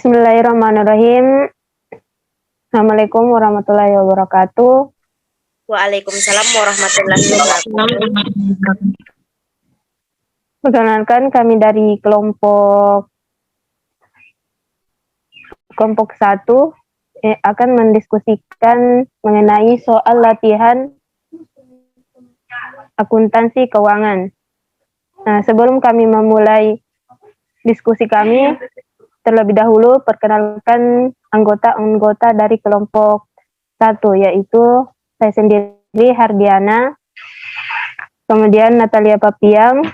Bismillahirrahmanirrahim. Assalamualaikum warahmatullahi wabarakatuh. Waalaikumsalam warahmatullahi wabarakatuh. Perkenalkan, kami dari kelompok 1 akan mendiskusikan mengenai soal latihan akuntansi keuangan. Nah, sebelum kami memulai diskusi kami, terlebih dahulu perkenalkan anggota-anggota dari kelompok 1, yaitu saya sendiri, Hardiana, kemudian Natalia Papiang,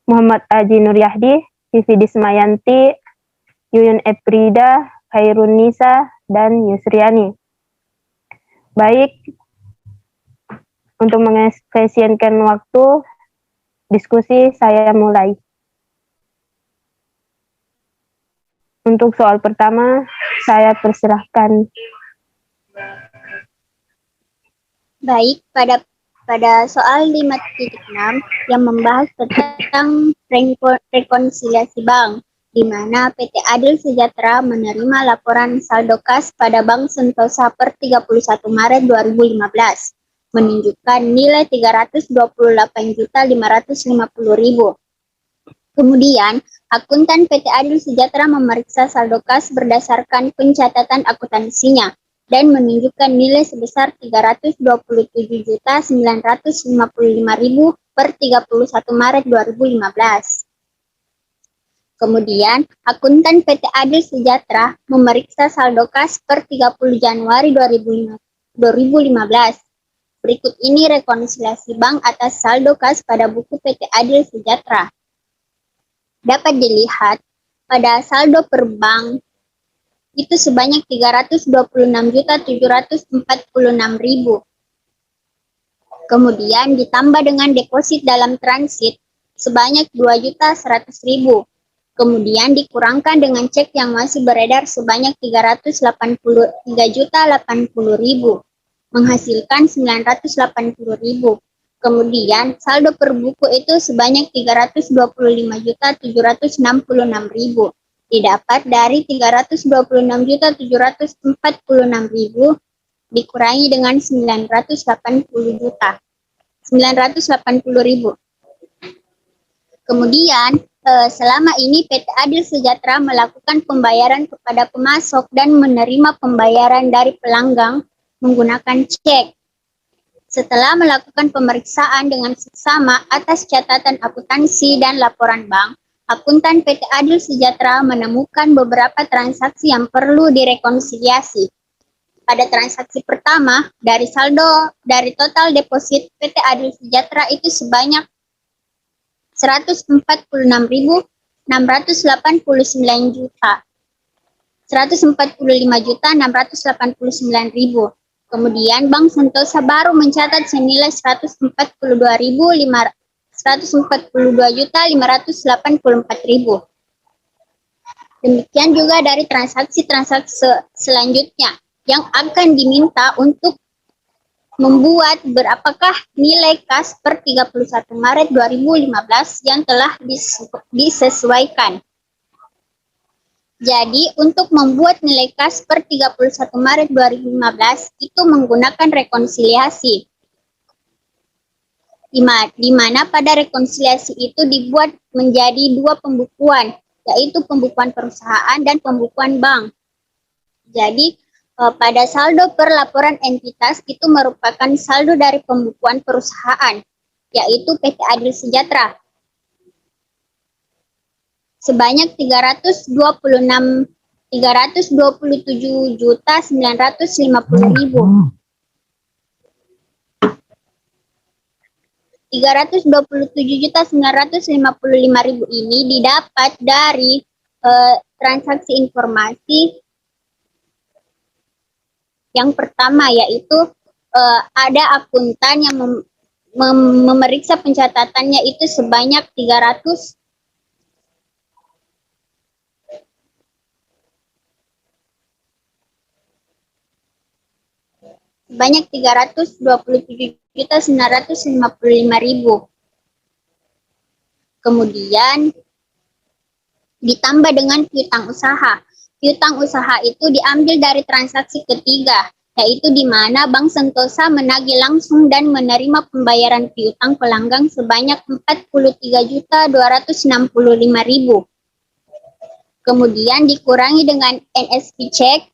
Muhammad Aji Nuryahdi, Vivi Dismayanti, Yuyun Eprida, Khairun Nisa, dan Yusriani. Baik, untuk mengefisienkan waktu diskusi, saya mulai. Untuk soal pertama, saya persilahkan. Baik, pada soal 5.6 yang membahas tentang rekonsiliasi bank, di mana PT Adil Sejahtera menerima laporan saldo kas pada Bank Sentosa per 31 Maret 2015, menunjukkan nilai 328.550.000. Kemudian, akuntan PT Adil Sejahtera memeriksa saldo kas berdasarkan pencatatan akuntansinya dan menunjukkan nilai sebesar 327.955.000 per 31 Maret 2015. Kemudian, akuntan PT Adil Sejahtera memeriksa saldo kas per 30 Januari 2015. Berikut ini rekonsiliasi bank atas saldo kas pada buku PT Adil Sejahtera. Dapat dilihat pada saldo per bank itu sebanyak 326.746.000. Kemudian ditambah dengan deposit dalam transit sebanyak 2.100.000. Kemudian dikurangkan dengan cek yang masih beredar sebanyak 383.080.000, menghasilkan 980.000. Kemudian saldo per buku itu sebanyak 325.766.000. Didapat dari 326.746.000 dikurangi dengan 980.000. Kemudian selama ini PT Adil Sejahtera melakukan pembayaran kepada pemasok dan menerima pembayaran dari pelanggan menggunakan cek. Setelah melakukan pemeriksaan dengan seksama atas catatan akuntansi dan laporan bank, akuntan PT Adil Sejahtera menemukan beberapa transaksi yang perlu direkonsiliasi. Pada transaksi pertama, dari total deposit PT Adil Sejahtera itu sebanyak 145.689 juta. Kemudian Bank Sentosa baru mencatat senilai 142.584.000. Demikian juga dari transaksi-transaksi selanjutnya yang akan diminta untuk membuat berapakah nilai kas per 31 Maret 2015 yang telah disesuaikan. Jadi, untuk membuat nilai kas per 31 Maret 2015 itu menggunakan rekonsiliasi. Di mana pada rekonsiliasi itu dibuat menjadi dua pembukuan, yaitu pembukuan perusahaan dan pembukuan bank. Jadi, pada saldo per laporan entitas itu merupakan saldo dari pembukuan perusahaan, yaitu PT Adil Sejahtera, sebanyak 327.950.000. 327.955.000 ini didapat dari transaksi informasi yang pertama, yaitu ada akuntan yang memeriksa pencatatannya itu sebanyak 327.955.000. Kemudian ditambah dengan piutang usaha. Piutang usaha itu diambil dari transaksi ketiga, yaitu di mana Bank Sentosa menagih langsung dan menerima pembayaran piutang pelanggan sebanyak 43.265.000. Kemudian dikurangi dengan NSP cek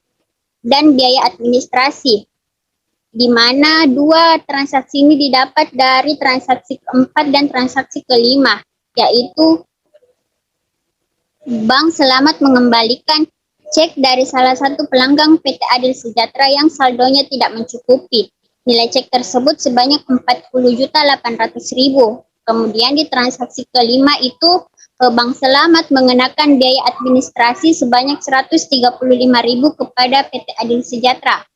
dan biaya administrasi, di mana dua transaksi ini didapat dari transaksi keempat dan transaksi kelima, yaitu Bank Selamat mengembalikan cek dari salah satu pelanggan PT Adil Sejahtera yang saldonya tidak mencukupi. Nilai cek tersebut sebanyak 40.800.000. Kemudian di transaksi kelima itu Bank Selamat mengenakan biaya administrasi sebanyak 135.000 kepada PT Adil Sejahtera.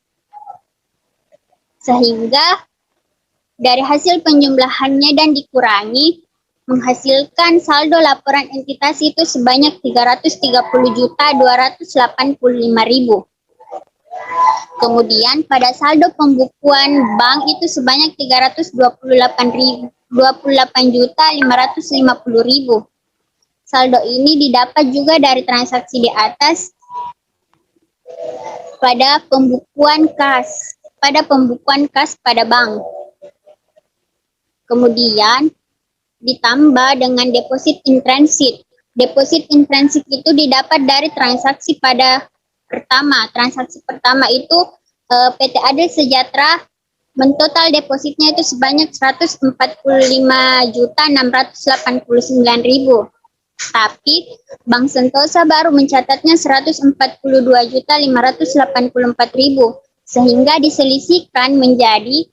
Sehingga dari hasil penjumlahannya dan dikurangi menghasilkan saldo laporan entitas itu sebanyak 330.285.000. Kemudian pada saldo pembukuan bank itu sebanyak 328.550.000. Saldo ini didapat juga dari transaksi di atas pada pembukuan kas pada bank. Kemudian ditambah dengan deposit in transit. Deposit in transit itu didapat dari transaksi pada pertama. Transaksi pertama itu PT Adil Sejahtera mentotal depositnya itu sebanyak 145.689.000. Tapi Bank Sentosa baru mencatatnya 142.584.000, sehingga diselisihkan menjadi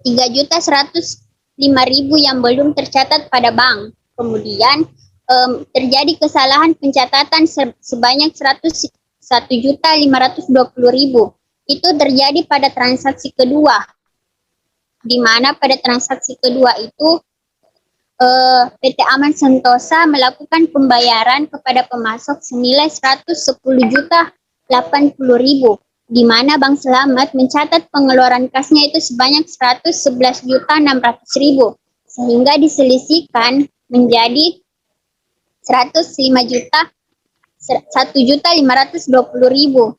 3.105.000 yang belum tercatat pada bank. Kemudian terjadi kesalahan pencatatan sebanyak 101.520.000. Itu terjadi pada transaksi kedua, di mana pada transaksi kedua itu PT Aman Sentosa melakukan pembayaran kepada pemasok senilai 110.080.000, di mana Bank Selamat mencatat pengeluaran kasnya itu sebanyak 111.600.000, sehingga diselisihkan menjadi 101.520.000.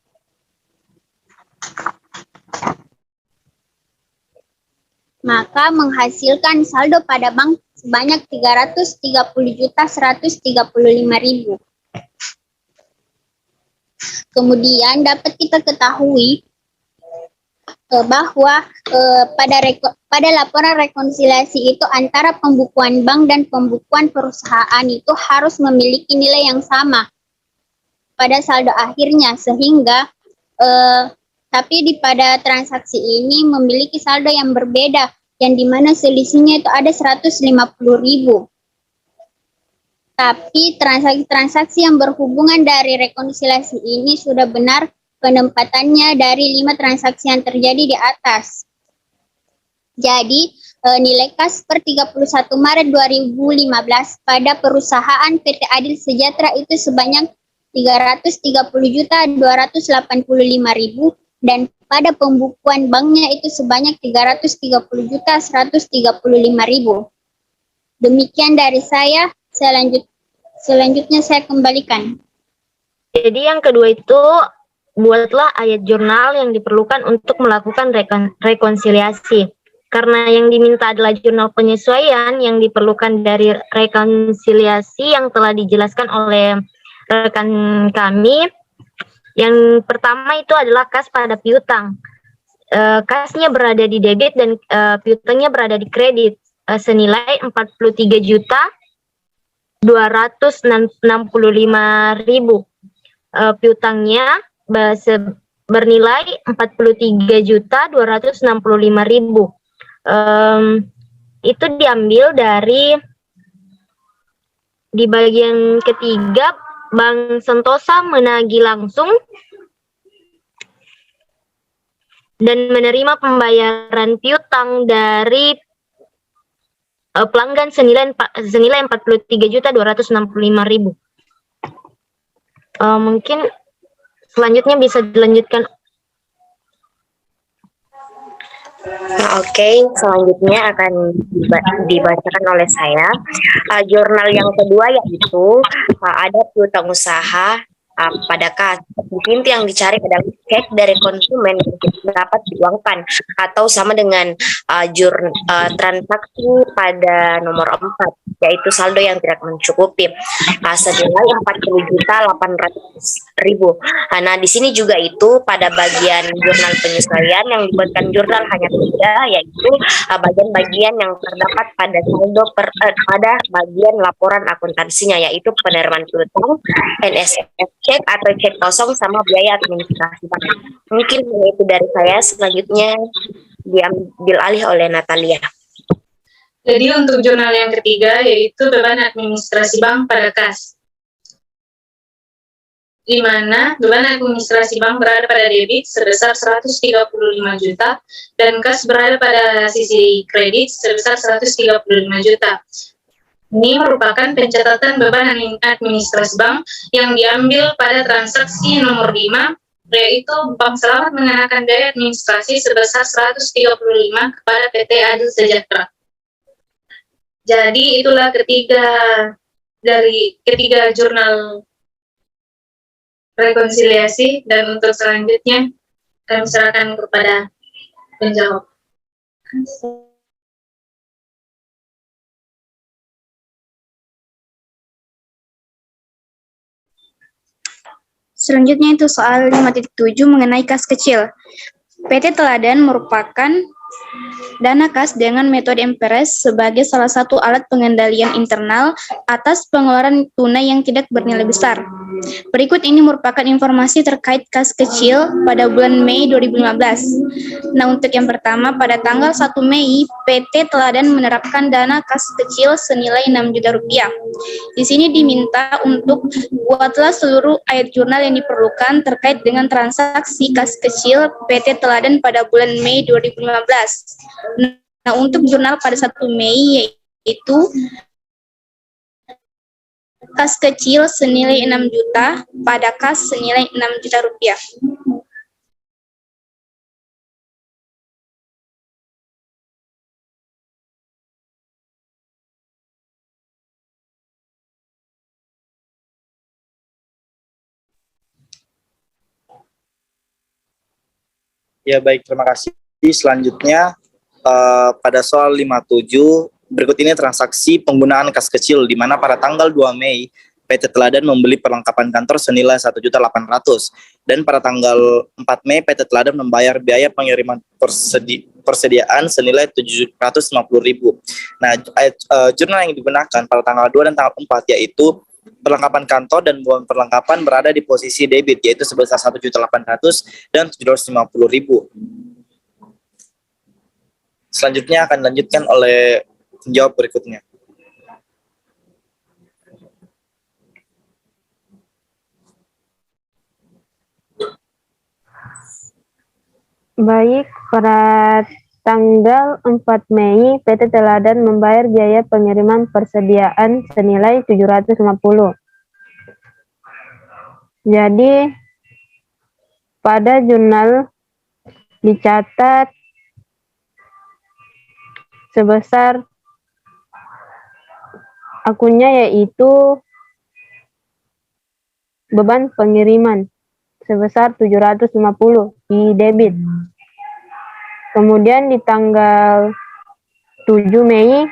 Maka menghasilkan saldo pada bank sebanyak 330.135.000. Kemudian dapat kita ketahui bahwa pada laporan rekonsiliasi itu antara pembukuan bank dan pembukuan perusahaan itu harus memiliki nilai yang sama pada saldo akhirnya, sehingga tapi pada transaksi ini memiliki saldo yang berbeda, yang dimana selisihnya itu ada 150.000. Tapi transaksi-transaksi yang berhubungan dari rekonsiliasi ini sudah benar penempatannya dari 5 transaksi yang terjadi di atas. Jadi nilai kas per 31 Maret 2015 pada perusahaan PT Adil Sejahtera itu sebanyak 330.285.000, dan pada pembukuan banknya itu sebanyak 330.135.000. Demikian dari saya. Selanjutnya saya kembalikan. Jadi yang kedua itu, buatlah ayat jurnal yang diperlukan untuk melakukan rekonsiliasi. Karena yang diminta adalah jurnal penyesuaian yang diperlukan dari rekonsiliasi yang telah dijelaskan oleh rekan kami. Yang pertama itu adalah kas pada piutang. Kasnya berada di debit dan piutangnya berada di kredit senilai 43.265.000. Piutangnya bernilai 43.265.000. Itu diambil dari di bagian ketiga, Bank Sentosa menagih langsung dan menerima pembayaran piutang dari pelanggan senilai 43.265.000. Mungkin selanjutnya bisa dilanjutkan Nah, oke, selanjutnya akan dibacakan oleh saya. Jurnal yang kedua yaitu ada piutang usaha pada kas. Inti yang dicari adalah cek dari konsumen yang tidak dapat diuangkan atau sama dengan transaksi pada nomor 4, yaitu saldo yang tidak mencukupi senilai 40.800.000. Nah, di sini juga itu pada bagian jurnal penyesuaian yang dibuatkan jurnal hanya 3, yaitu bagian-bagian yang terdapat pada saldo pada bagian laporan akuntansinya, yaitu penerimaan piutang, NSF cek atau cek kosong, sama biaya administrasi. Mungkin itu dari saya. Selanjutnya diambil alih oleh Natalia. Jadi untuk jurnal yang ketiga yaitu beban administrasi bank pada kas, di mana beban administrasi bank berada pada debit sebesar 135 juta dan kas berada pada sisi kredit sebesar 135 juta. Ini merupakan pencatatan beban administrasi bank yang diambil pada transaksi nomor 5, yaitu Bank Selamat mengenakan biaya administrasi sebesar 135 kepada PT Adil Sejahtera. Jadi itulah ketiga jurnal rekonsiliasi, dan untuk selanjutnya kami serahkan kepada penjawab. Selanjutnya itu soal 5.7 mengenai kas kecil. PT Teladan merupakan dana kas dengan metode MPRS sebagai salah satu alat pengendalian internal atas pengeluaran tunai yang tidak bernilai besar. Berikut ini merupakan informasi terkait kas kecil pada bulan Mei 2015. Nah, untuk yang pertama, pada tanggal 1 Mei, PT Teladan menerapkan dana kas kecil senilai 6 juta rupiah. Di sini diminta untuk buatlah seluruh ayat jurnal yang diperlukan terkait dengan transaksi kas kecil PT Teladan pada bulan Mei 2015. Nah, untuk jurnal pada 1 Mei yaitu kas kecil senilai 6 juta pada kas senilai 6 juta rupiah. Ya, baik, terima kasih. Selanjutnya pada soal 57, berikut ini transaksi penggunaan kas kecil di mana pada tanggal 2 Mei PT Teladan membeli perlengkapan kantor senilai 1.800.000 dan pada tanggal 4 Mei PT Teladan membayar biaya pengiriman persediaan senilai 750.000. Nah, jurnal yang digunakan pada tanggal 2 dan tanggal 4 yaitu perlengkapan kantor dan beban perlengkapan berada di posisi debit, yaitu sebesar 1.800.000 dan 750.000. Selanjutnya akan dilanjutkan oleh penjawab berikutnya. Baik, pada tanggal 4 Mei, PT Teladan membayar biaya pengiriman persediaan senilai 750. Jadi, pada jurnal dicatat sebesar akunnya yaitu beban pengiriman sebesar 750 di debit. Kemudian di tanggal 7 Mei,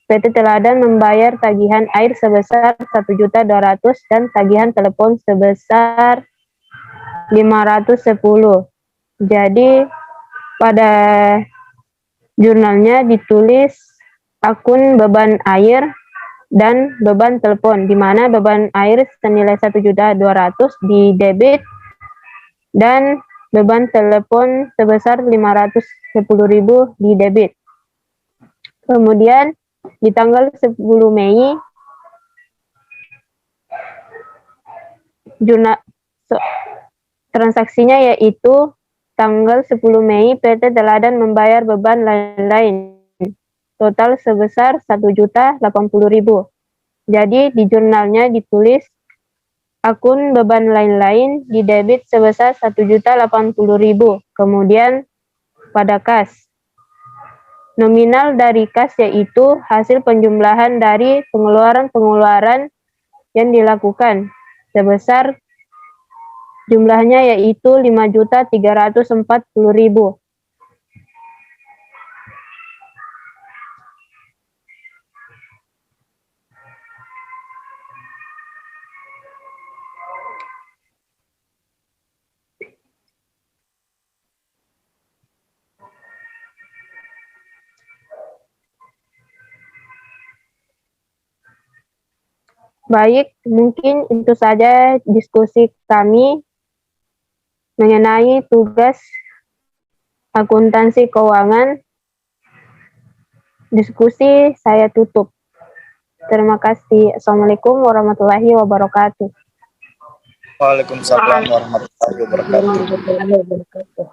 PT Teladan membayar tagihan air sebesar 1.200.000 dan tagihan telepon sebesar 510. Jadi pada jurnalnya ditulis akun beban air dan beban telepon, di mana beban air senilai 1.200.000 di debit dan beban telepon sebesar 510.000 di debit. Kemudian di tanggal 10 Mei transaksinya yaitu tanggal 10 Mei PT Teladan membayar beban lain-lain total sebesar 1.080.000. Jadi di jurnalnya ditulis akun beban lain-lain di debit sebesar 1.080.000. Kemudian pada kas Nominal dari kas yaitu hasil penjumlahan dari pengeluaran-pengeluaran yang dilakukan sebesar jumlahnya yaitu 5.340.000. Baik, mungkin itu saja diskusi kami mengenai tugas akuntansi keuangan. Diskusi saya tutup. Terima kasih. Assalamualaikum warahmatullahi wabarakatuh. Waalaikumsalam warahmatullahi wabarakatuh. Warahmatullahi wabarakatuh.